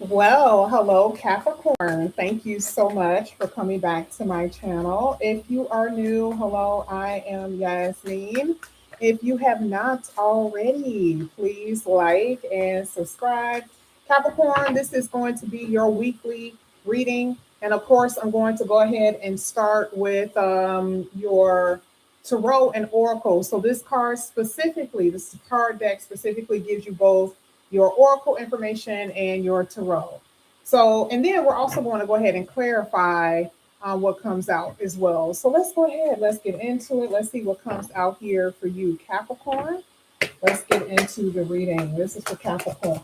Well, hello, Capricorn. Thank you so much for coming back to my channel. If you are new, hello, I am Yasmin. If you have not already, please like and subscribe. Capricorn, this is going to be your weekly reading. And of course, I'm going to go ahead and start with your tarot and oracle. So, this card specifically, this card deck specifically gives you both your oracle information and your tarot. So, and then we're also going to go ahead and clarify what comes out as well. So let's go ahead, let's get into it. Let's see what comes out here for you, Capricorn. Let's get into the reading. This is for Capricorn.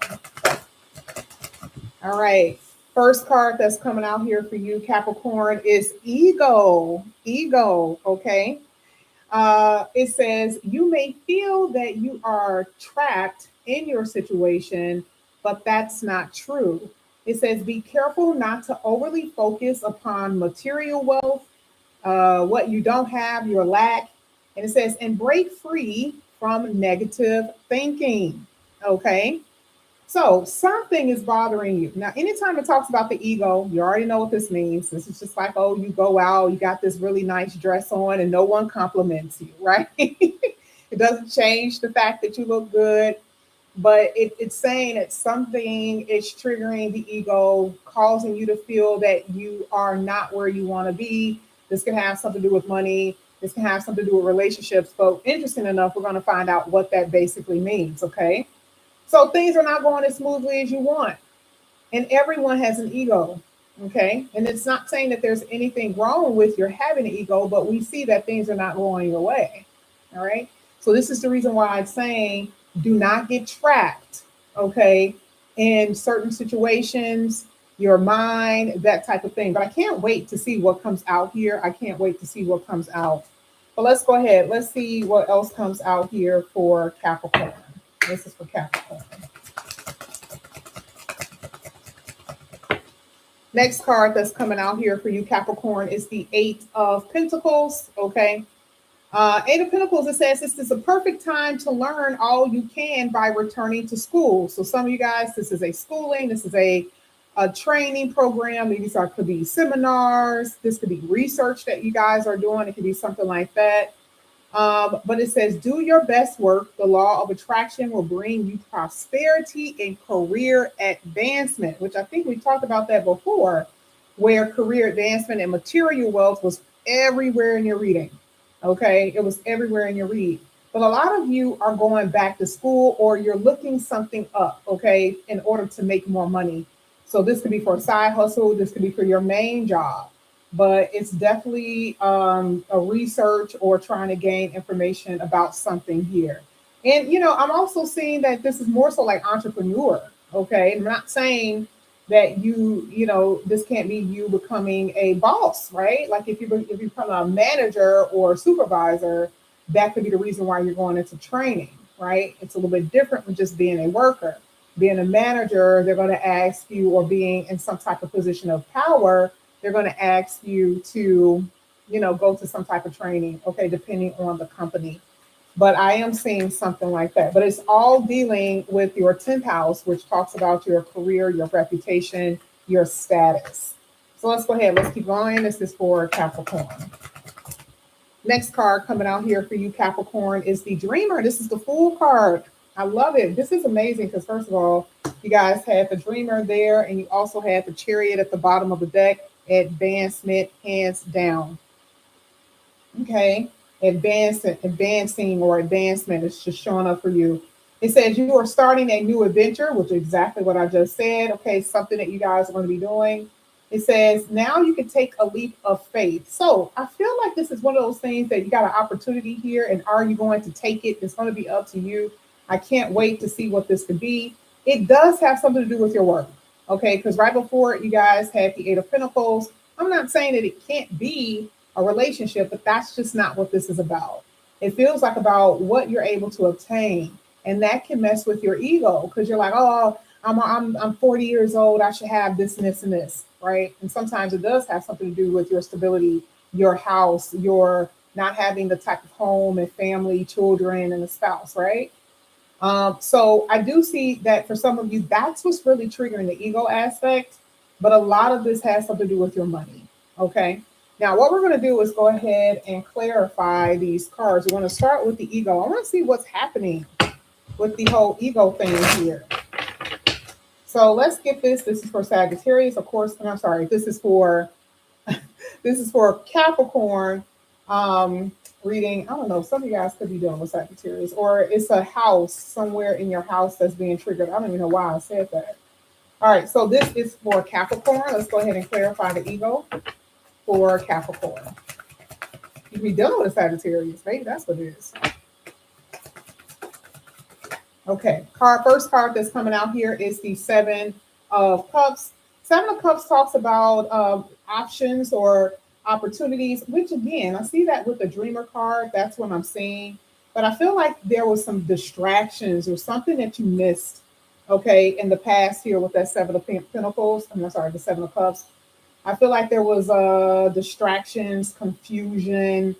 All right. First card that's coming out here for you, Capricorn, is ego. Ego, okay? It says, you may feel that you are trapped in your situation, but that's not true. It says, be careful not to overly focus upon material wealth, what you don't have, your lack. And it says, and break free from negative thinking. Okay. So something is bothering you. Now, anytime it talks about the ego, you already know what this means. This is just like, oh, you go out, you got this really nice dress on, and no one compliments you, right? It doesn't change the fact that you look good, but it's saying that something is triggering the ego, causing you to feel that you are not where you want to be. This can have something to do with money. This can have something to do with relationships. But interesting enough, we're going to find out what that basically means, okay? So things are not going as smoothly as you want. And everyone has an ego. Okay. And it's not saying that there's anything wrong with your having an ego, but we see that things are not going your way. All right. So this is the reason why I'm saying do not get trapped. Okay. In certain situations, your mind, that type of thing. But I can't wait to see what comes out here. I can't wait to see what comes out. But let's go ahead. Let's see what else comes out here for Capricorn. This is for Capricorn. Next card that's coming out here for you, Capricorn, is the Eight of Pentacles. Okay. Eight of Pentacles, it says this is a perfect time to learn all you can by returning to school. So some of you guys, this is a schooling, this is a training program. These could be seminars. This could be research that you guys are doing. It could be something like that. But it says, do your best work. The law of attraction will bring you prosperity and career advancement, which I think we talked about that before, where career advancement and material wealth was everywhere in your reading. Okay. It was everywhere in your read. But a lot of you are going back to school or you're looking something up, okay, in order to make more money. So this could be for a side hustle. This could be for your main job, but it's definitely a research or trying to gain information about something here. And, I'm also seeing that this is more so like entrepreneur. Okay. I'm not saying that this can't be you becoming a boss, right? Like if you become a manager or a supervisor, that could be the reason why you're going into training, right? It's a little bit different from just being a worker. Being a manager, they're going to ask you, or being in some type of position of power, they're going to ask you to, go to some type of training, okay, depending on the company. But I am seeing something like that. But it's all dealing with your 10th house, which talks about your career, your reputation, your status. So let's go ahead. Let's keep going. This is for Capricorn. Next card coming out here for you, Capricorn, is the Dreamer. This is the Fool card. I love it. This is amazing because, first of all, you guys had the Dreamer there, and you also had the Chariot at the bottom of the deck. Advancement, hands down. Okay. Advancing or advancement is just showing up for you. It says you are starting a new adventure, which is exactly what I just said. Okay. Something that you guys are going to be doing. It says now you can take a leap of faith. So I feel like this is one of those things that you got an opportunity here, and are you going to take it? It's going to be up to you. I can't wait to see what this could be. It does have something to do with your work. Okay, because right before it, you guys had the Eight of Pentacles. I'm not saying that it can't be a relationship, but that's just not what this is about. It feels like about what you're able to obtain, and that can mess with your ego because you're like, oh, I'm 40 years old. I should have this and this and this, right? And sometimes it does have something to do with your stability, your house, your not having the type of home and family, children, and a spouse, right? So I do see that for some of you, that's what's really triggering the ego aspect. But a lot of this has something to do with your money. Okay. Now, what we're going to do is go ahead and clarify these cards. We're going to start with the ego. I want to see what's happening with the whole ego thing here. So let's get this. This is for Sagittarius, of course. And I'm sorry. This is for Capricorn. Reading, I don't know, some of you guys could be dealing with Sagittarius, or it's a house somewhere in your house that's being triggered. I don't even know why I said that. All right, so this is for Capricorn. Let's go ahead and clarify the ego for Capricorn. You be dealing with a Sagittarius, maybe that's what it is. Okay, first card that's coming out here is the Seven of Cups. Seven of Cups talks about options or opportunities, which again, I see that with the Dreamer card. That's what I'm seeing. But I feel like there was some distractions or something that you missed, okay, in the past here with that Seven of Pentacles. I'm sorry, the Seven of Cups. I feel like there was distractions, confusion,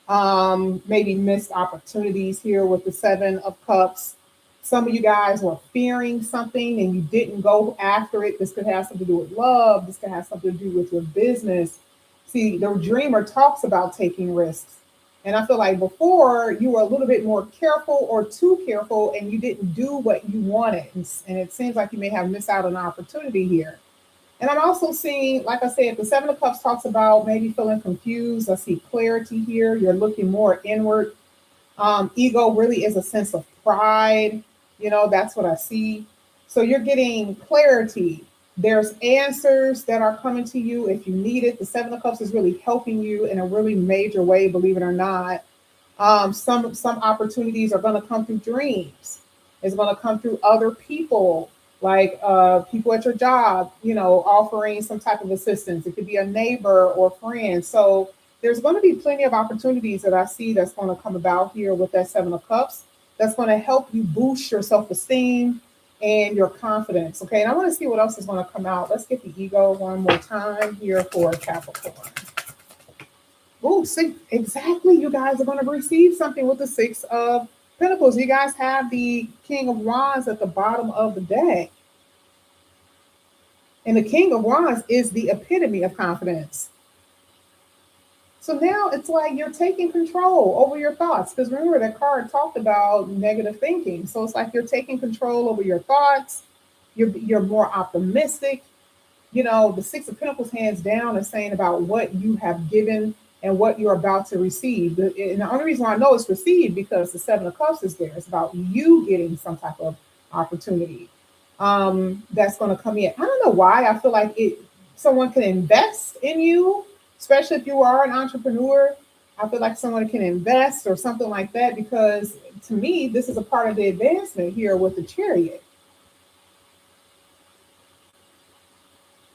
maybe missed opportunities here with the Seven of Cups. Some of you guys were fearing something and you didn't go after it. This could have something to do with love. This could have something to do with your business. See, the Dreamer talks about taking risks. And I feel like before you were a little bit more careful or too careful and you didn't do what you wanted. And it seems like you may have missed out on an opportunity here. And I'm also seeing, like I said, the Seven of Cups talks about maybe feeling confused. I see clarity here. You're looking more inward. Ego really is a sense of pride. You know, that's what I see. So you're getting clarity. There's answers that are coming to you if you need it. The Seven of Cups is really helping you in a really major way, believe it or not. Some opportunities are going to come through dreams. It's going to come through other people, like people at your job, you know, offering some type of assistance. It could be a neighbor or friend. So there's going to be plenty of opportunities that I see that's going to come about here with that Seven of Cups. That's going to help you boost your self-esteem and your confidence. Okay, and I want to see what else is going to come out. Let's get the ego one more time here for Capricorn. Oh, see, exactly. You guys are going to receive something with the Six of Pentacles. You guys have the King of Wands at the bottom of the deck. And the King of Wands is the epitome of confidence. So now it's like you're taking control over your thoughts. Because remember, that card talked about negative thinking. So it's like you're taking control over your thoughts. You're more optimistic. You know, the Six of Pentacles hands down is saying about what you have given and what you're about to receive. And the only reason why I know it's received because the Seven of Cups is there. It's about you getting some type of opportunity that's going to come in. I don't know why. I feel like someone can invest in you. Especially if you are an entrepreneur, I feel like someone can invest or something like that, because to me, this is a part of the advancement here with the Chariot.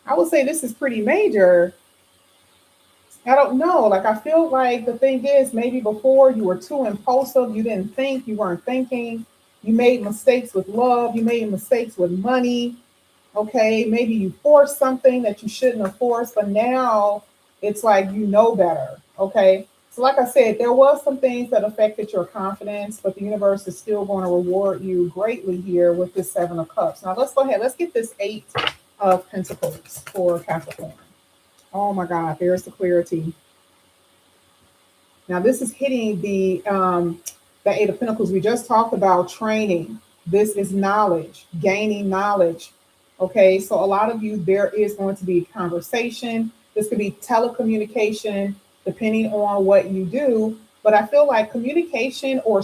I would say this is pretty major. I don't know. Like, I feel like the thing is, maybe before you were too impulsive. You didn't think, you weren't thinking. You made mistakes with love. You made mistakes with money. Okay, maybe you forced something that you shouldn't have forced, but now it's like you know better, okay? So like I said, there was some things that affected your confidence, but the universe is still going to reward you greatly here with this Seven of Cups. Now let's go ahead. Let's get this Eight of Pentacles for Capricorn. Oh my God, there's the clarity. Now this is hitting the Eight of Pentacles. We just talked about training. This is knowledge, gaining knowledge. Okay, so a lot of you, there is going to be conversation. This could be telecommunication, depending on what you do. But I feel like communication or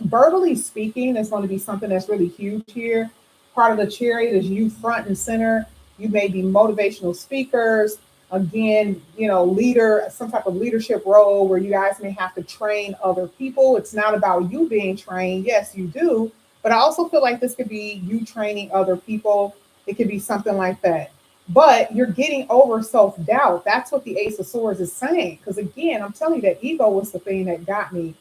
verbally speaking is going to be something that's really huge here. Part of the Chariot is you front and center. You may be motivational speakers. Again, you know, leader, some type of leadership role where you guys may have to train other people. It's not about you being trained. Yes, you do. But I also feel like this could be you training other people. It could be something like that. But you're getting over self-doubt. That's what the Ace of Swords is saying. Because again, I'm telling you that ego was the thing that got me.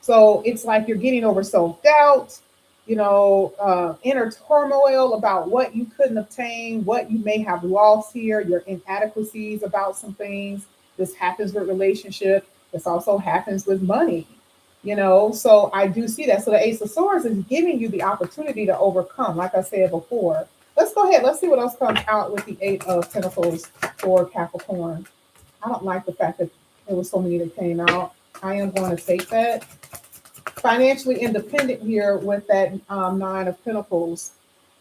So it's like you're getting over self-doubt, you know, inner turmoil about what you couldn't obtain, what you may have lost here, your inadequacies about some things. This happens with relationship. This also happens with money. So I do see that. So the Ace of Swords is giving you the opportunity to overcome, like I said before. Let's go ahead. Let's see what else comes out with the Eight of Pentacles for Capricorn. I don't like the fact that there was so many that came out. I am going to take that. Financially independent here with that Nine of Pentacles.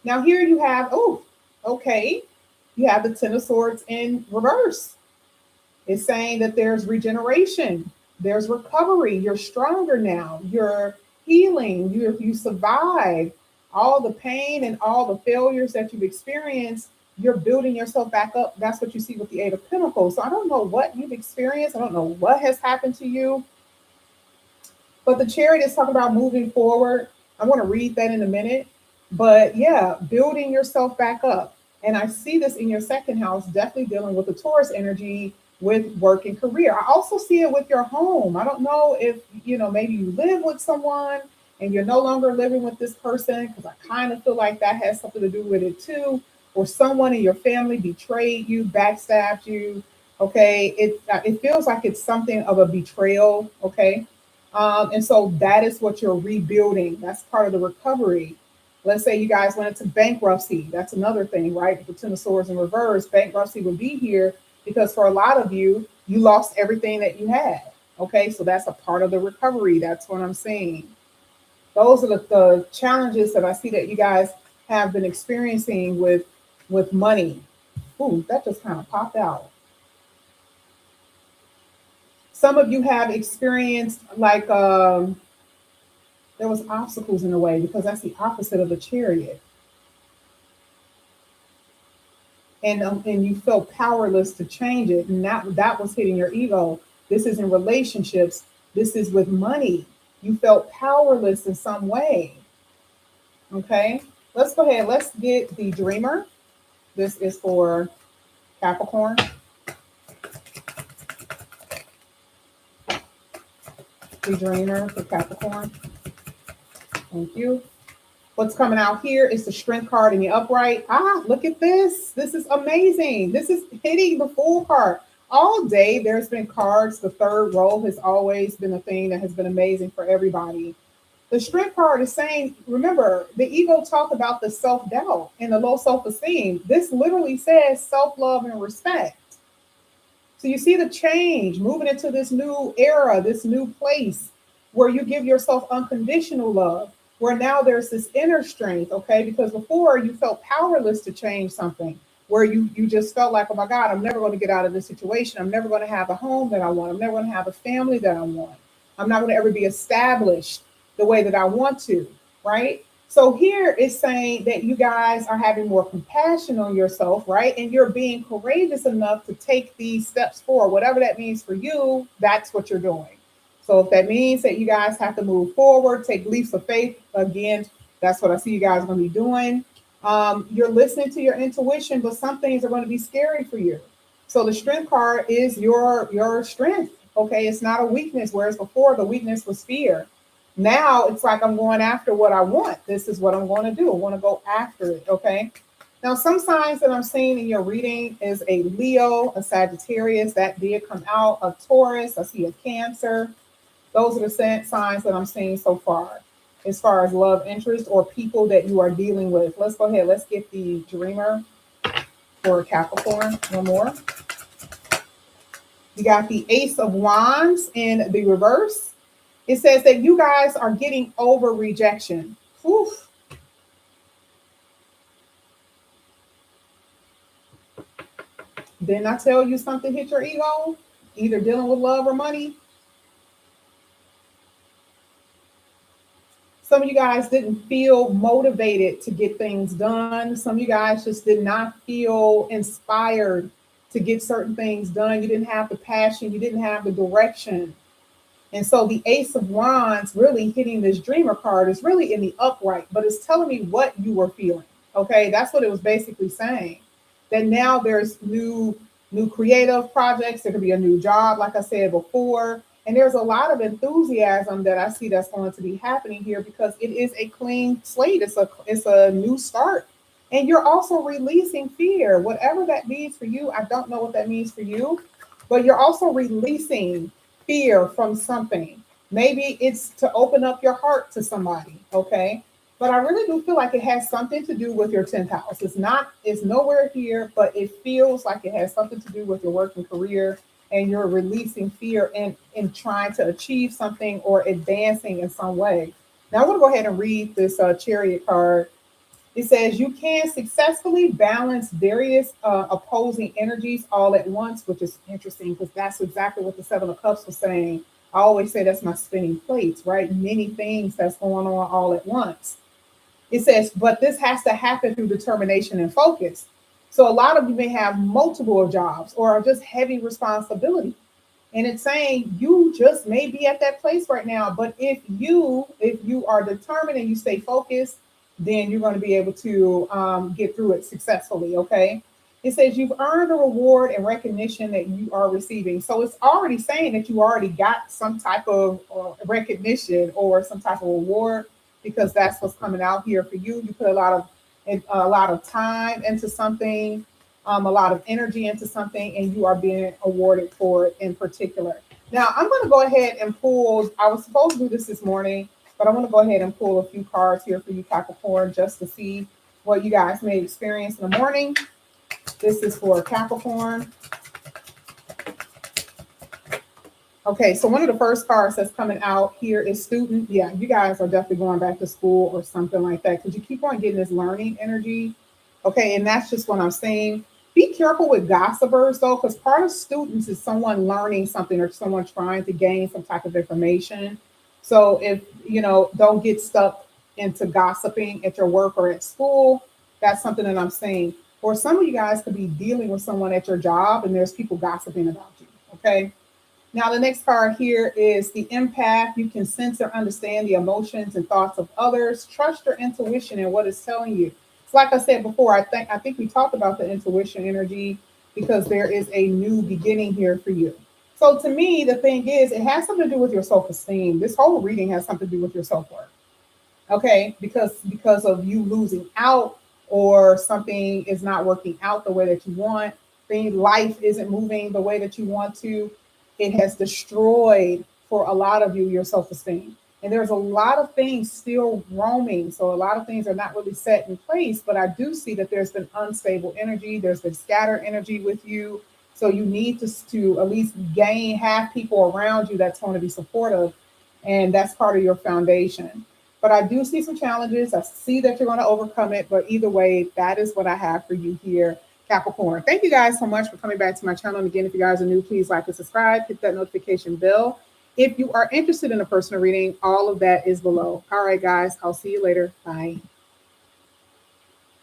Now here you have, okay, you have the Ten of Swords in reverse. It's saying that there's regeneration, there's recovery. You're stronger now. You're healing. You survived all the pain and all the failures that you've experienced. You're building yourself back up. That's what you see with the Eight of Pentacles. So I don't know what you've experienced. I don't know what has happened to you. But the Chariot is talking about moving forward. I'm going to read that in a minute. But yeah, building yourself back up. And I see this in your second house, definitely dealing with the Taurus energy with work and career. I also see it with your home. I don't know if, maybe you live with someone and you're no longer living with this person, because I kind of feel like that has something to do with it too. Or someone in your family betrayed you, backstabbed you. Okay. It feels like it's something of a betrayal. Okay. And so that is what you're rebuilding. That's part of the recovery. Let's say you guys went into bankruptcy. That's another thing, right? The Ten of Swords in reverse, bankruptcy would be here because for a lot of you, you lost everything that you had. Okay, so that's a part of the recovery. That's what I'm saying. Those are the challenges that I see that you guys have been experiencing with money. Ooh, that just kind of popped out. Some of you have experienced like there was obstacles in the way, because that's the opposite of the Chariot. And you felt powerless to change it, and that was hitting your ego. This is in relationships. This is with money. You felt powerless in some way. Okay, let's go ahead. Let's get the Dreamer. This is for Capricorn. The Dreamer for Capricorn. Thank you. What's coming out here is the Strength card in the upright. Look at this. This is amazing. This is hitting the Fool card. All day there's been cards. The third row has always been a thing that has been amazing for everybody. The Strength card is saying, remember, the ego talked about the self-doubt and the low self-esteem. This literally says self-love and respect. So you see the change moving into this new era, this new place where you give yourself unconditional love, where now there's this inner strength, okay? Because before you felt powerless to change something, where you just felt like, oh my God, I'm never going to get out of this situation. I'm never going to have a home that I want. I'm never going to have a family that I want. I'm not going to ever be established the way that I want to, right? So here it's saying that you guys are having more compassion on yourself, right? And you're being courageous enough to take these steps forward. Whatever that means for you, that's what you're doing. So if that means that you guys have to move forward, take leaps of faith, again, that's what I see you guys are going to be doing. You're listening to your intuition, but some things are going to be scary for you. So the Strength card is your strength. Okay, it's not a weakness, whereas before the weakness was fear. Now it's like I'm going after what I want. This is what I'm going to do. I want to go after it. Okay. Now, some signs that I'm seeing in your reading is a Leo, a Sagittarius. That did come out. A Taurus. I see a Cancer. Those are the signs that I'm seeing so far as love interest or people that you are dealing with. Let's go ahead. Let's get the Dreamer for Capricorn. One more. You got the Ace of Wands in the reverse. It says that you guys are getting over rejection. Oof. Didn't I tell you something hit your ego? Either dealing with love or money. Some of you guys didn't feel motivated to get things done. Some of you guys just did not feel inspired to get certain things done. You didn't have the passion. You didn't have the direction. And so the Ace of Wands really hitting this Dreamer card is really in the upright, but it's telling me what you were feeling. Okay, that's what it was basically saying. That now there's new creative projects. There could be a new job, like I said before. And there's a lot of enthusiasm that I see that's going to be happening here because it is a clean slate. It's a new start. And you're also releasing fear, whatever that means for you. I don't know what that means for you, but you're also releasing fear from something. Maybe it's to open up your heart to somebody, okay? But I really do feel like it has something to do with your 10th house. It's nowhere here, but it feels like it has something to do with your work and career, and you're releasing fear in trying to achieve something or advancing in some way. Now, I want to go ahead and read this chariot card. It says you can successfully balance various opposing energies all at once, which is interesting because that's exactly what the Seven of Cups was saying. I always say that's my spinning plates, right? Many things that's going on all at once. It says, but this has to happen through determination and focus. So a lot of you may have multiple jobs or just heavy responsibility. And it's saying you just may be at that place right now. But if you are determined and you stay focused, then you're going to be able to get through it successfully. Okay. It says you've earned a reward and recognition that you are receiving. So it's already saying that you already got some type of recognition or some type of reward because that's what's coming out here for you. You put a lot of time into something, a lot of energy into something, and you are being awarded for it in particular. Now, I'm going to go ahead and pull. I was supposed to do this morning, but I'm going to go ahead and pull a few cards here for you, Capricorn, just to see what you guys may experience in the morning. This is for Capricorn. Okay, so one of the first cards that's coming out here is student. Yeah, you guys are definitely going back to school or something like that because you keep on getting this learning energy. Okay, and that's just what I'm saying. Be careful with gossipers though, because part of students is someone learning something or someone trying to gain some type of information. So if don't get stuck into gossiping at your work or at school. That's something that I'm saying. Or some of you guys could be dealing with someone at your job and there's people gossiping about you. Okay. Now, the next card here is the empath. You can sense or understand the emotions and thoughts of others. Trust your intuition and what it's telling you. It's like I said before, I think we talked about the intuition energy because there is a new beginning here for you. So to me, the thing is, it has something to do with your self-esteem. This whole reading has something to do with your self-worth. Okay, because of you losing out or something is not working out the way that you want, life isn't moving the way that you want to, it has destroyed for a lot of you your self-esteem. And there's a lot of things still roaming, so a lot of things are not really set in place, but I do see that there's been unstable energy, there's been scattered energy with you. So you need to at least have people around you that's going to be supportive, and that's part of your foundation. But I do see some challenges. I see that you're going to overcome it. But either way, that is what I have for you here, Capricorn. Thank you guys so much for coming back to my channel. And again, if you guys are new, please like and subscribe, hit that notification bell. If you are interested in a personal reading, all of that is below. All right, guys, I'll see you later. Bye.